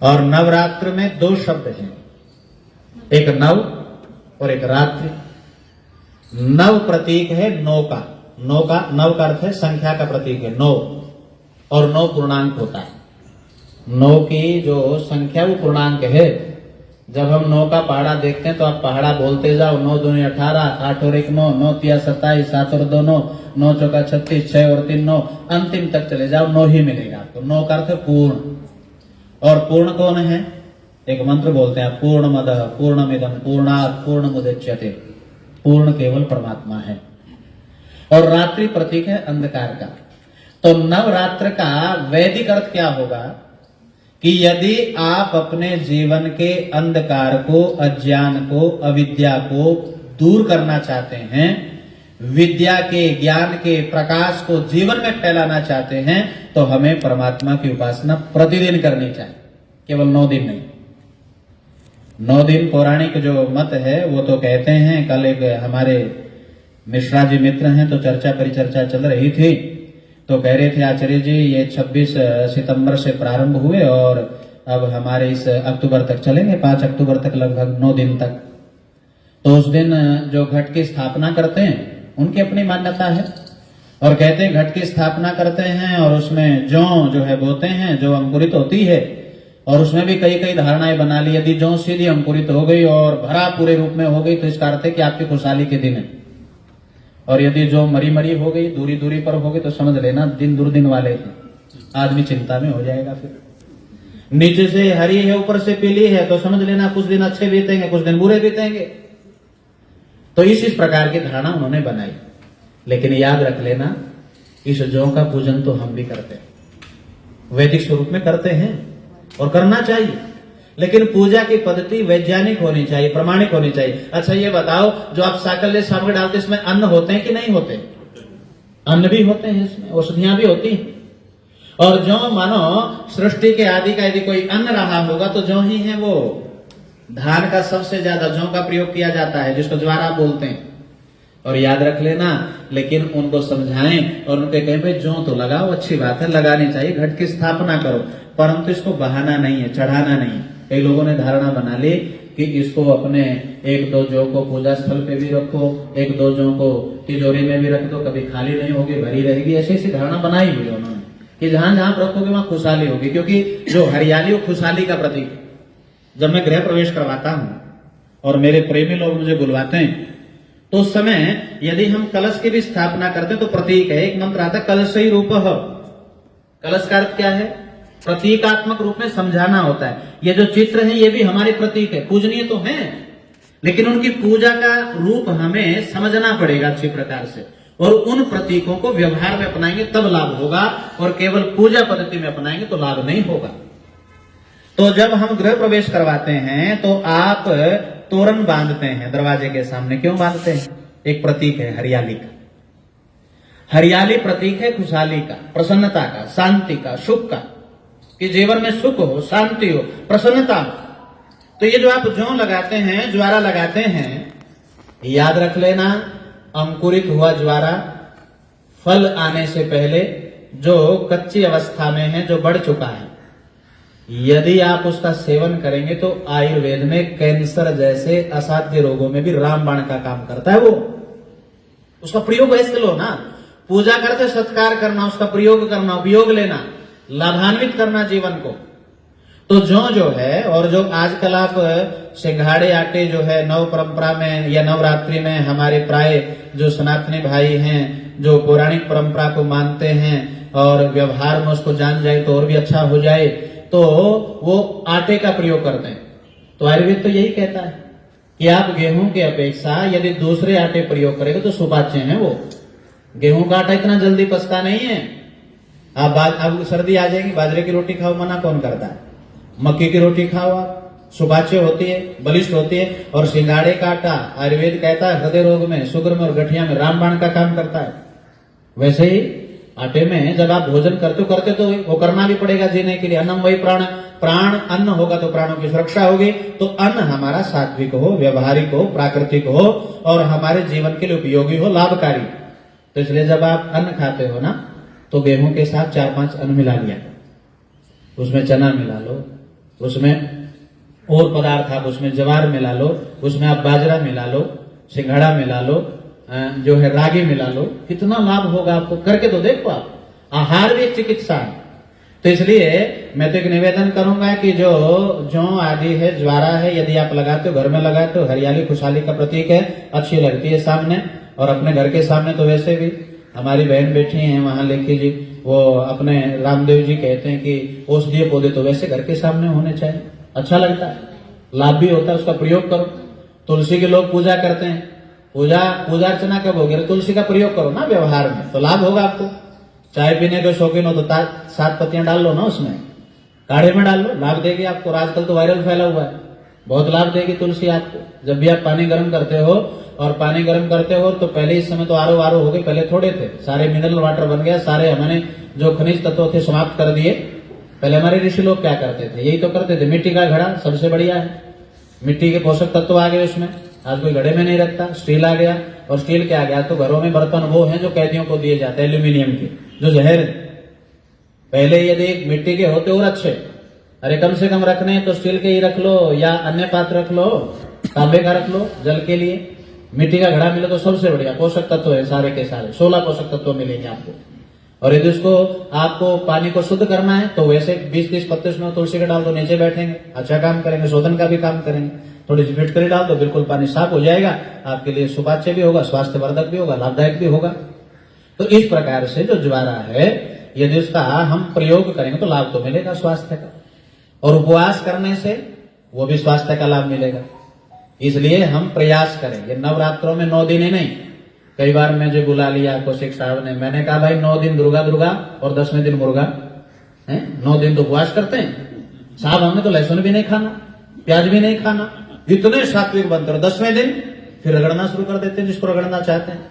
और नवरात्र में दो शब्द हैं, एक नव और एक रात्रि। नव प्रतीक है नौ का, नव का अर्थ है संख्या का प्रतीक है नौ, और नौ पूर्णांक होता है। नौ की जो संख्या वो पूर्णांक है। जब हम नौ का पहाड़ा देखते हैं तो आप पहाड़ा बोलते जाओ, 9 दूनी 18, 8 और 1 9, 9 तिया 27, 7 और 2 9, 9 चौका 36, 6 और 3 9, अंतिम तक चले जाओ, 9 ही मिलेगा आपको। नौ का अर्थ पूर्ण। और पूर्ण कौन है? एक मंत्र बोलते हैं, पूर्णमदः पूर्णमिदं पूर्णात् पूर्णमुदच्यते। पूर्ण केवल परमात्मा है। और रात्रि प्रतीक है अंधकार का। तो नवरात्र का वैदिक अर्थ क्या होगा कि यदि आप अपने जीवन के अंधकार को, अज्ञान को, अविद्या को दूर करना चाहते हैं, विद्या के, ज्ञान के प्रकाश को जीवन में फैलाना चाहते हैं, तो हमें परमात्मा की उपासना प्रतिदिन करनी चाहिए, केवल 9 दिन नहीं। 9 दिन पौराणिक जो मत है वो तो कहते हैं, कल एक हमारे मिश्रा जी मित्र हैं तो चर्चा परिचर्चा चल रही थी, तो कह रहे थे आचार्य जी ये 26 सितंबर से प्रारंभ हुए और अब हमारे इस अक्टूबर तक चलेंगे, 5 अक्टूबर तक, लगभग 9 दिन तक। तो उस दिन जो घट की स्थापना करते हैं उनकी अपनी मान्यता है, और कहते हैं घट की स्थापना करते हैं और उसमें जौ जो है बोते हैं, जो अंकुरित होती है, और उसमें भी कई कई धारणाएं बना ली। यदि जौ सीधी अंकुरित हो गई और भरा पूरे रूप में हो गई तो इसका अर्थ है कि आपकी खुशहाली के दिन है, और यदि जो मरी मरी हो गई, दूरी दूरी पर हो गई, तो समझ लेना दिन दुर्दिन वाले हैं, आदमी चिंता में हो जाएगा। फिर नीचे से हरी है ऊपर से पीली है तो समझ लेना कुछ दिन अच्छे बीतेंगे, कुछ दिन बुरे बीतेंगे। तो इस प्रकार की धारणा उन्होंने बनाई। लेकिन याद रख लेना, इस जौ का पूजन तो हम भी करते हैं, वैदिक स्वरूप में करते हैं और करना चाहिए, लेकिन पूजा की पद्धति वैज्ञानिक होनी चाहिए, प्रमाणिक होनी चाहिए। अच्छा ये बताओ, जो आप साकल्य सामग्री डालते हैं इसमें अन्न होते हैं कि नहीं होते? अन्न भी होते हैं, इसमें औषधियां भी होती हैं। और जो मानो सृष्टि के आदि का यदि कोई अन्न रहा होगा तो जो ही है वो। धान का सबसे ज्यादा जौ का प्रयोग किया जाता है, जिसको ज्वारा बोलते हैं। और याद रख लेना, लेकिन उनको समझाएं और उनके कहें भाई जौ तो लगाओ, अच्छी बात है, लगानी चाहिए, घट की स्थापना करो, परंतु इसको बहाना नहीं है, चढ़ाना नहीं है। कई लोगों ने धारणा बना ली कि इसको अपने 1-2 जौ को पूजा स्थल पे भी रखो, 1-2 जौ को तिजोरी में भी रख दो, कभी खाली नहीं होगी, भरी रहेगी। ऐसी ऐसी धारणा बनाई हुई है उन्होंने कि जहां जहां रखोगे वहां खुशहाली होगी, क्योंकि जो हरियाली वो खुशहाली का प्रतीक है। जब मैं गृह प्रवेश करवाता हूं और मेरे प्रेमी लोग मुझे बुलवाते हैं तो उस समय यदि हम कलश की भी स्थापना करते हैं तो प्रतीक है, एक मंत्र आता है कलश ही रूप। कलश का अर्थ क्या है? प्रतीकात्मक रूप में समझाना होता है। ये जो चित्र है ये भी हमारे प्रतीक है, पूजनीय तो है, लेकिन उनकी पूजा का रूप हमें समझना पड़ेगा अच्छी प्रकार से, और उन प्रतीकों को व्यवहार में अपनाएंगे तब लाभ होगा, और केवल पूजा पद्धति में अपनाएंगे तो लाभ नहीं होगा। तो जब हम गृह प्रवेश करवाते हैं तो आप तोरण बांधते हैं दरवाजे के सामने। क्यों बांधते हैं? एक प्रतीक है हरियाली का। हरियाली प्रतीक है खुशहाली का, प्रसन्नता का, शांति का, सुख का, कि जीवन में सुख हो, शांति हो, प्रसन्नता हो। तो ये जो आप जौ लगाते हैं, ज्वारा लगाते हैं, याद रख लेना, अंकुरित हुआ ज्वारा फल आने से पहले जो कच्ची अवस्था में है, जो बढ़ चुका है, यदि आप उसका सेवन करेंगे तो आयुर्वेद में कैंसर जैसे असाध्य रोगों में भी रामबाण का काम करता है। वो उसका प्रयोग ऐसे लो ना, पूजा करते सत्कार करना, उसका प्रयोग करना, उपयोग लेना, लाभान्वित करना जीवन को। तो जो है, और जो आजकल आप सिंघाड़े आटे जो है नव परंपरा में या नवरात्रि में हमारे प्राय जो सनातनी भाई हैं, जो पौराणिक परंपरा को मानते हैं और व्यवहार में उसको जान जाए तो और भी अच्छा हो जाए, तो वो आटे का प्रयोग करते हैं। तो आयुर्वेद तो यही कहता है कि आप गेहूं के अपेक्षा यदि दूसरे आटे प्रयोग करेंगे तो सुपाच्य है वो। गेहूं का आटा इतना जल्दी पचता नहीं है। अब सर्दी आ जाएगी, बाजरे की रोटी खाओ, मना कौन करता है? मक्की की रोटी खाओ, आप सुपाच्य होती है, बलिष्ठ होती है। और सिंगाड़े का आटा आयुर्वेद कहता है हृदय रोग में, शुगर में और गठिया में रामबाण का काम करता है। वैसे ही आटे में जब आप भोजन करते तो वो करना भी पड़ेगा जीने के लिए। अन्नम वही प्राण, प्राण अन्न होगा तो प्राणों की सुरक्षा होगी। तो अन्न हमारा सात्विक हो, व्यवहारिक हो, प्राकृतिक हो और हमारे जीवन के लिए उपयोगी हो, लाभकारी। तो इसलिए जब आप अन्न खाते हो ना तो गेहूं के साथ 4-5 अन्न मिला लिया, उसमें चना मिला लो, उसमें और पदार्थ आप उसमें ज्वार मिला लो, उसमें आप बाजरा मिला लो, सिंघाड़ा मिला लो, जो है रागी मिला लो, कितना लाभ होगा आपको। करके तो देखो आप, आहार भी एक चिकित्सा है। तो इसलिए मैं तो एक निवेदन करूंगा कि जो जौ आदि है, ज्वारा है, यदि आप लगाते हो, घर में लगाते हो, हरियाली खुशहाली का प्रतीक है, अच्छी लगती है सामने। और अपने घर के सामने तो वैसे भी हमारी बहन बैठी हैं वहां लेखी जी, वो अपने रामदेव जी कहते हैं कि औषधीय पौधे तो वैसे घर के सामने होने चाहिए, अच्छा लगता है, लाभ भी होता है, उसका प्रयोग करो। तुलसी के लोग पूजा करते हैं, पूजा अर्चना कब होगी, तुलसी का प्रयोग करो ना व्यवहार में, तो लाभ होगा आपको। चाय पीने के शौकीन हो तो 7 पत्तियां डाल लो ना उसमें, काढ़े में डाल लो, लाभ देगी आपको। आजकल तो वायरल फैला हुआ है, बहुत लाभ देगी तुलसी आपको। जब भी आप पानी गर्म करते हो, और पानी गर्म करते हो तो पहले इस समय तो आरो हो गए, पहले थोड़े थे, सारे मिनरल वाटर बन गया, सारे हमने जो खनिज तत्व थे समाप्त कर दिए। पहले हमारे ऋषि लोग क्या करते थे, यही तो करते थे, मिट्टी का घड़ा सबसे बढ़िया है, मिट्टी के पोषक तत्व आ गए उसमें। आज कोई घड़े में नहीं रखता, स्टील आ गया। और स्टील क्या आ गया, तो घरों में बर्तन वो हैं जो कैदियों को दिए जाते हैं, एल्यूमिनियम के, जो जहर है। पहले यदि मिट्टी के होते और अच्छे, अरे कम से कम रखने तो स्टील के ही रख लो, या अन्य पात्र रख लो, तांबे का रख लो जल के लिए। मिट्टी का घड़ा मिले तो सबसे बढ़िया, पोषक तत्व है सारे के सारे, 16 पोषक तत्व मिलेंगे आपको। और यदि उसको आपको पानी को शुद्ध करना है तो वैसे 20-30 पत्ते उसमें तुलसी के डाल दो, नीचे बैठेंगे, अच्छा काम करेंगे, शोधन का भी काम करेंगे। थोड़ी सी फिटकरी डाल दो, बिल्कुल पानी साफ हो जाएगा, आपके लिए सुपाच्य भी होगा, स्वास्थ्यवर्धक भी होगा, लाभदायक भी होगा। तो इस प्रकार से जो ज्वारा है, यदि उसका हम प्रयोग करेंगे तो लाभ तो मिलेगा स्वास्थ्य का, और उपवास करने से वो भी स्वास्थ्य का लाभ मिलेगा। इसलिए हम प्रयास करें, ये नवरात्रों में 9 दिन ही नहीं, कई बार मुझे बुला लिया कौशिक साहब ने, मैंने कहा भाई 9 दिन दुर्गा और 10वें दिन मुर्गा है, 9 दिन तो उपवास करते हैं साहब, हमने तो लहसुन भी नहीं खाना, प्याज भी नहीं खाना, इतने सात्विक बनते, और 10वें दिन फिर रगड़ना शुरू कर देते हैं जिसको रगड़ना चाहते हैं।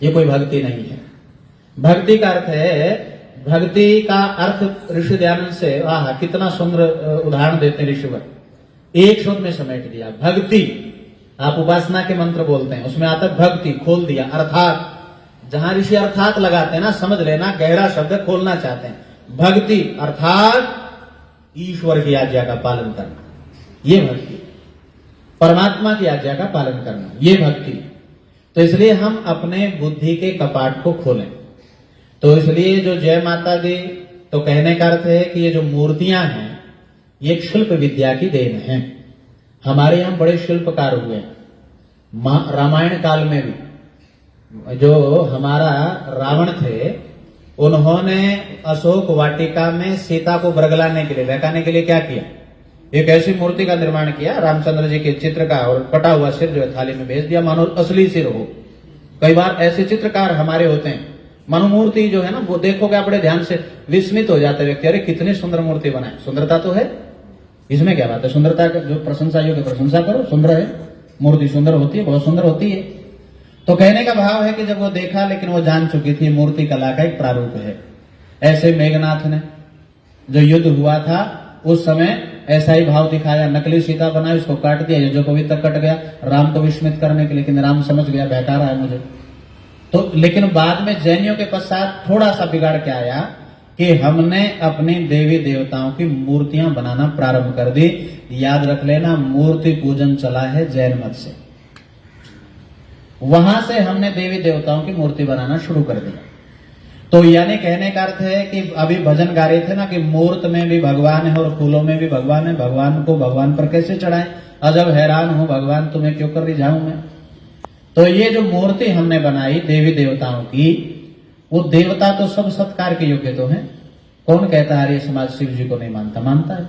ये कोई भक्ति नहीं है। भक्ति का अर्थ है, भक्ति का अर्थ ऋषि दयानंद से कितना सुंदर उदाहरण देते हैं ऋषिवर, एक शब्द में समेट दिया। भक्ति, आप उपासना के मंत्र बोलते हैं, उसमें आता भक्ति, खोल दिया। अर्थात, जहां ऋषि अर्थात लगाते हैं ना, समझ लेना, गहरा शब्द खोलना चाहते हैं। भक्ति अर्थात ईश्वर की आज्ञा का पालन करना, ये भक्ति, परमात्मा की आज्ञा का पालन करना, ये भक्ति। तो इसलिए हम अपने बुद्धि के कपाट को खोलें। तो इसलिए जो जय माता दी, तो कहने का अर्थ है कि ये जो मूर्तियां हैं, ये एक शिल्प विद्या की देन है। हमारे यहां बड़े शिल्पकार हुए हैं, रामायण काल में भी। जो हमारा रावण थे, उन्होंने अशोक वाटिका में सीता को बरगलाने के लिए, बहकाने के लिए क्या किया, एक ऐसी मूर्ति का निर्माण किया, रामचंद्र जी के चित्र का, और कटा हुआ सिर जो है थाली में भेज दिया, मानो असली सिर हो। कई बार ऐसे चित्रकार हमारे होते हैं, मानो मूर्ति जो है ना, वो देखोगे आप बड़े ध्यान से, विस्मित हो जाते व्यक्ति, अरे कितनी सुंदर मूर्ति बनाए। सुंदरता तो है, इसमें क्या बात है, सुंदरता का जो प्रशंसा योग्य प्रशंसा करो, सुंदर है मूर्ति, सुंदर होती है, बहुत सुंदर होती है। तो कहने का भाव है कि जब वो देखा, लेकिन वो जान चुकी थी मूर्ति कला का एक प्रारूप है। ऐसे मेघनाथ ने जो युद्ध हुआ था उस समय ऐसा ही भाव दिखाया, नकली सीता बनाई, उसको काट दिया, जो पवित्र कट गया, राम को विस्मित करने के, लेकिन राम समझ गया बहका रहा है मुझे। तो लेकिन बाद में जैनियों के पश्चात थोड़ा सा बिगाड़ के आया कि हमने अपने देवी देवताओं की मूर्तियां बनाना प्रारंभ कर दी। याद रख लेना, मूर्ति पूजन चला है जैन मत से, वहां से हमने देवी देवताओं की मूर्ति बनाना शुरू कर दिया। तो यानी कहने का अर्थ है कि अभी भजन गा रहे थे ना कि मूर्त में भी भगवान है और फूलों में भी भगवान है, भगवान को भगवान पर कैसे चढ़ाएं, अजब हैरान हूं भगवान तुम्हें क्यों कर रिझाऊं मैं। तो ये जो मूर्ति हमने बनाई देवी देवताओं की, वो देवता तो सब सत्कार के योग्य तो हैं। कौन कहता है आर्य समाज शिव जी को नहीं मानता, मानता है।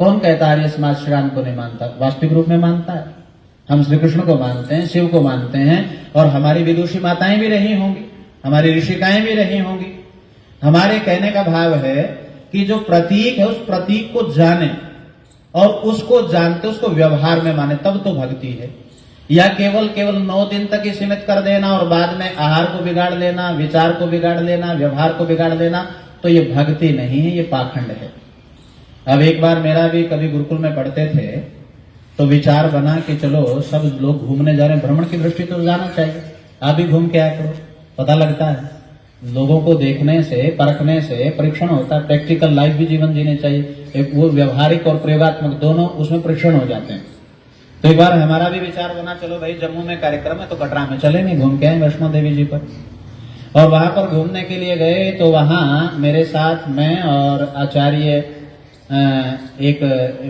कौन कहता है आर्य समाज श्री राम को नहीं मानता, वास्तविक रूप में मानता है। हम श्री कृष्ण को मानते हैं, शिव को मानते हैं, और हमारी विदुषी माताएं भी रही होंगी, हमारी ऋषिकाएं भी रही होंगी। हमारे कहने का भाव है कि जो प्रतीक है उस प्रतीक को जाने, और उसको जानते उसको व्यवहार में माने, तब तो भक्ति है। या केवल 9 दिन तक ही सीमित कर देना और बाद में आहार को बिगाड़ लेना, विचार को बिगाड़ लेना, व्यवहार को बिगाड़ लेना, तो ये भक्ति नहीं है, ये पाखंड है। अब एक बार मेरा भी कभी गुरुकुल में पढ़ते थे तो विचार बना कि चलो सब लोग घूमने जा रहे हैं, भ्रमण की दृष्टि तो जाना चाहिए, आप भी घूम के आया करो, पता लगता है। लोगों को देखने से, परखने से परीक्षण होता है, प्रैक्टिकल लाइफ भी जीवन जीने चाहिए। एक वो व्यवहारिक और प्रयोगात्मक दोनों उसमें परीक्षण हो जाते हैं। तो एक बार हमारा भी विचार बना, चलो भाई जम्मू में कार्यक्रम है तो कटरा में चलेंगे, घूम के आए वैष्णो देवी जी पर। और वहां पर घूमने के लिए गए तो वहां मेरे साथ मैं और आचार्य एक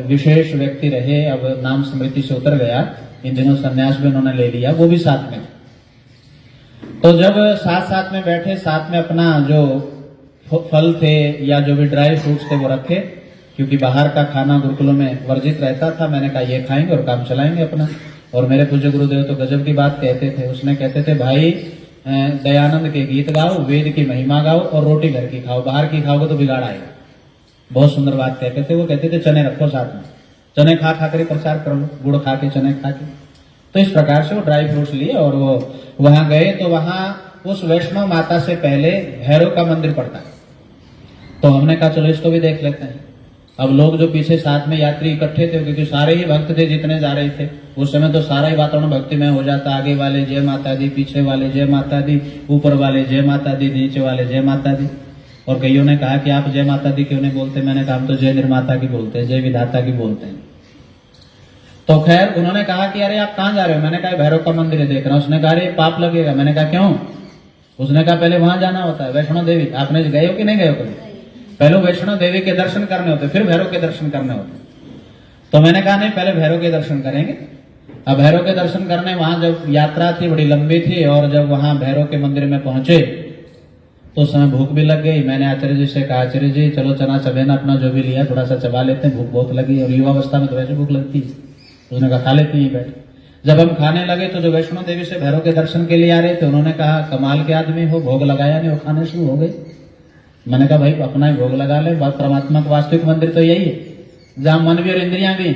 विशेष व्यक्ति रहे, अब नाम स्मृति से उतर गया, इन दिनों संन्यास भी उन्होंने ले लिया, वो भी साथ में। तो जब साथ साथ में बैठे, साथ में अपना जो फल थे या जो भी ड्राई फ्रूट्स थे वो रखे, क्योंकि बाहर का खाना गुरुकुलों में वर्जित रहता था। मैंने कहा ये खाएंगे और काम चलाएंगे अपना। और मेरे पूज्य गुरुदेव तो गजब की बात कहते थे, उसने कहते थे भाई दयानंद के गीत गाओ, वेद की महिमा गाओ और रोटी घर की खाओ, बाहर की खाओगे तो बिगाड़ आएगा। बहुत सुंदर बात कहते थे वो। कहते थे चने रखो साथ में, चने खा खा कर प्रचार कर लो, गुड़ खा के चने खा के। तो इस प्रकार से वो ड्राई फ्रूट्स लिए और वो वहां गए। तो वहां उस वैष्णव माता से पहले भैरव का मंदिर पड़ता है। तो हमने कहा चलो इसको भी देख लेते हैं। अब लोग जो पीछे साथ में यात्री इकट्ठे थे, क्योंकि सारे ही भक्त थे जितने जा रहे थे उस समय, तो सारा ही वातावरण भक्ति में हो जाता। आगे वाले जय माता दी, पीछे वाले जय माता दी, ऊपर वाले जय माता दी, नीचे वाले जय माता दी। और कईयों ने कहा कि आप जय माता दी क्यों नहीं बोलते? मैंने कहा हम तो जय निर्माता की बोलते हैं, जय विधाता की बोलते हैं। तो खैर उन्होंने कहा कि अरे आप कहाँ जा रहे हो? मैंने कहा भैरव का मंदिर है देख रहा हूं। उसने कहा अरे पाप लगेगा। मैंने कहा क्यों? उसने कहा पहले वहां जाना होता है, वैष्णो देवी। आपने गए हो कि नहीं गए हो कभी? पहले वैष्णो देवी के दर्शन करने होते, फिर भैरव के दर्शन करने होते। तो मैंने कहा नहीं, पहले भैरव के दर्शन करेंगे। अब भैरव के दर्शन करने वहां जब यात्रा थी, बड़ी लंबी थी, और जब वहां भैरव के मंदिर में पहुंचे तो उस समय भूख भी लग गई। मैंने आचार्य जी से कहा आचार्य जी चलो चना चबेना अपना जो भी लिया थोड़ा सा चबा लेते हैं, भूख बहुत लगी। और युवावस्था में तो वैसे भूख लगती है। उसने कहा खा लेते हैं बैठ। जब हम खाने लगे तो जो वैष्णो देवी से भैरव के दर्शन के लिए आ रहे थे उन्होंने कहा कमाल के आदमी हो, भोग लगाया नहीं, वो खाने शुरू हो गए। मैंने कहा भाई अपना ही भोग लगा ले, परमात्मा का वास्तविक मंदिर तो यही है जहां मन भी और इंद्रियां भी।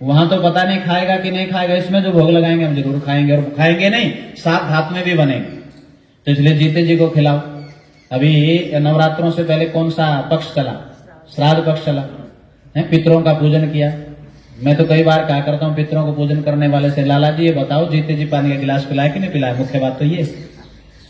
वहां तो पता नहीं खाएगा कि नहीं खाएगा, इसमें जो भोग लगाएंगे हम जरूर खाएंगे। और खाएंगे नहीं, साथ हाथ में भी बनेंगे। तो इसलिए जीते जी को खिलाओ। अभी नवरात्रों से पहले कौन सा पक्ष चला? श्राद्ध पक्ष चला है, पितरों का पूजन किया। मैं तो कई बार कहा करता हूँ पितरों को पूजन करने वाले से, लाला जी ये बताओ जीते जी पानी का गिलास पिलाए कि नहीं पिलाए? मुख्य बात तो ये।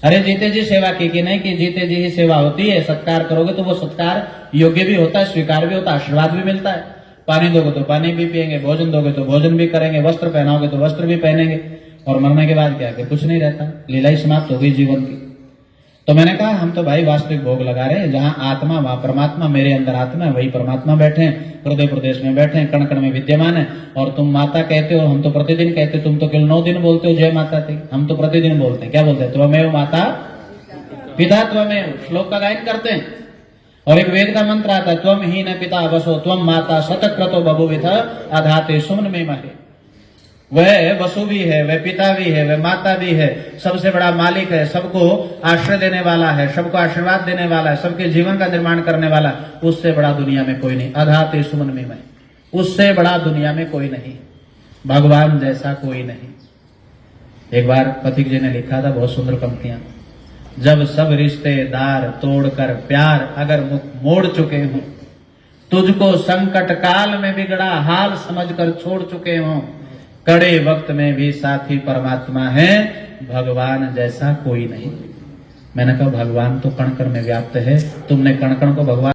अरे जीते जी सेवा की कि नहीं की? जीते जी ही सेवा होती है। सत्कार करोगे तो वो सत्कार योग्य भी होता है, स्वीकार भी होता है, आशीर्वाद भी मिलता है। पानी दोगे तो पानी भी पिएंगे, भोजन दोगे तो भोजन भी करेंगे, वस्त्र पहनाओगे तो वस्त्र भी पहनेंगे। और मरने के बाद क्या? कुछ नहीं रहता, लीला ही समाप्त हो गई जीवन की। तो मैंने कहा हम तो भाई वास्तविक भोग लगा रहे हैं, जहां आत्मा वहां परमात्मा, मेरे अंदर आत्मा है, वही परमात्मा बैठे हैं, हृदय प्रदेश में बैठे हैं, कण कण में विद्यमान है। और तुम माता कहते हो, हम तो प्रतिदिन कहते, तुम तो केवल 9 दिन बोलते हो जय माता दी, हम तो प्रतिदिन बोलते हैं। क्या बोलते हैं? त्वमेव माता पिता त्वमेव, श्लोक का गायन करते हैं। और एक वेद का मंत्र आता है, त्वम ही न पिता वसो त्वम माता शतक्रतो बभुविथ आधाते सुमन में महे। वह वसु भी है, वह पिता भी है, वह माता भी है, सबसे बड़ा मालिक है, सबको आश्रय देने वाला है, सबको आशीर्वाद देने वाला है, सबके जीवन का निर्माण करने वाला। उससे बड़ा दुनिया में कोई नहीं। आधाते सुमन में महे, उससे बड़ा दुनिया में कोई नहीं, भगवान जैसा कोई नहीं। एक बार पथिक जी ने लिखा था बहुत सुंदर पंक्तियां, जब सब रिश्तेदार तोड़कर प्यार अगर मुख मोड़ चुके हों, तुझको संकट काल में बिगड़ा हाल समझकर छोड़ चुके हों, कड़े वक्त में भी साथी परमात्मा है, भगवान जैसा कोई नहीं। मैंने कहा भगवान तो कण कण में व्याप्त है, तुमने कण कण को भगवान